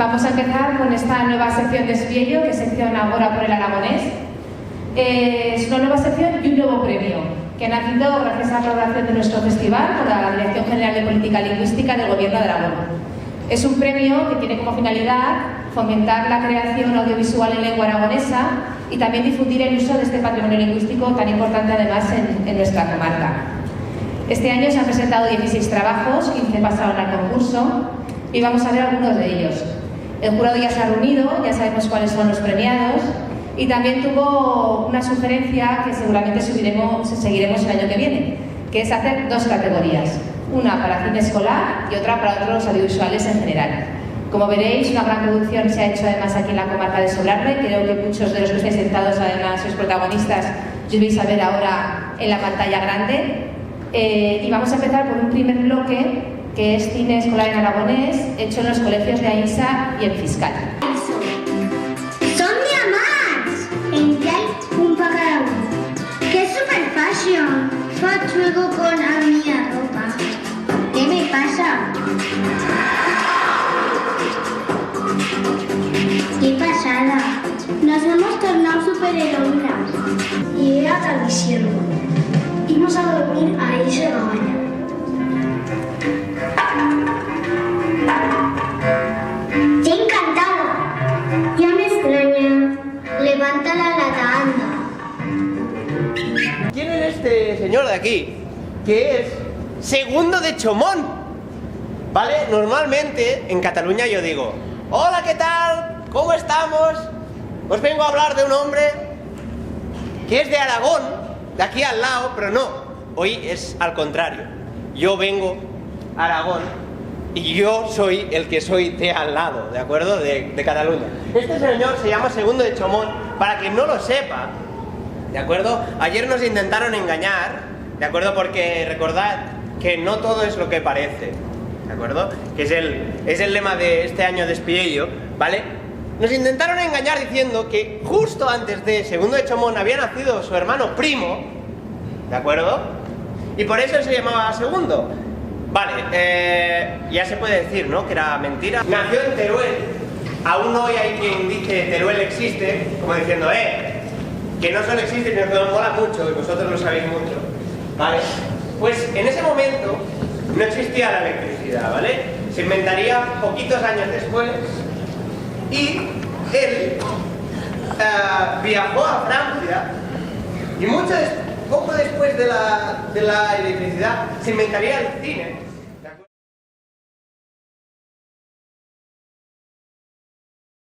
Vamos a empezar con esta nueva sección de Espiello, que es sección Agora por el Aragonés. Es una nueva sección y un nuevo premio, que ha nacido gracias a la colaboración de nuestro festival por la Dirección General de Política Lingüística del Gobierno de Aragón. Es un premio que tiene como finalidad fomentar la creación audiovisual en lengua aragonesa y también difundir el uso de este patrimonio lingüístico tan importante además en nuestra comarca. Este año se han presentado 16 trabajos, 15 pasaron al concurso y vamos a ver algunos de ellos. El jurado ya se ha reunido, ya sabemos cuáles son los premiados y también tuvo una sugerencia que seguramente seguiremos el año que viene, que es hacer dos categorías, una para cine escolar y otra para otros audiovisuales en general. Como veréis, una gran producción se ha hecho además aquí en la comarca de Solarre. Creo que muchos de los que estáis sentados además sois protagonistas y os vais a ver ahora en la pantalla grande. Y vamos a empezar por un primer bloque que es cine escolar en aragonés, hecho en los colegios de Aïssa y en Fiscal. Son diamants! Enviáis un pa cada uno. ¡Qué super fashion! Fa juego con la mía ropa. ¿Qué me pasa? ¡Qué pasada! Nos hemos tornado superheroínas. Y era televisión. Íbamos a dormir a ese cabaña. ¡Te he encantado! Ya me extraña. Levanta la lata, anda. ¿Quién es este señor de aquí? Que es segundo de Chomón. ¿Vale? Normalmente en Cataluña yo digo: hola, ¿qué tal? ¿Cómo estamos? Os vengo a hablar de un hombre que es de Aragón, de aquí al lado, pero no. Hoy es al contrario. Yo vengo a Aragón y yo soy el que soy de al lado, ¿de acuerdo? De Cataluña. Este señor se llama Segundo de Chomón, para quien no lo sepa, ¿de acuerdo? Ayer nos intentaron engañar, ¿de acuerdo? Porque recordad que no todo es lo que parece, ¿de acuerdo? Que es el lema de este año de Espiello, ¿vale? Nos intentaron engañar diciendo que justo antes de Segundo de Chomón había nacido su hermano primo, ¿de acuerdo? Y por eso él se llamaba Segundo. Vale, ya se puede decir, ¿no?, que era mentira. Nació en Teruel. Aún hoy hay quien dice que Teruel existe, como diciendo, que no solo existe, sino que nos mola mucho, y vosotros lo sabéis mucho, ¿vale? Pues en ese momento no existía la electricidad, ¿vale? Se inventaría poquitos años después y él viajó a Francia y poco después de la electricidad se inventaría el cine.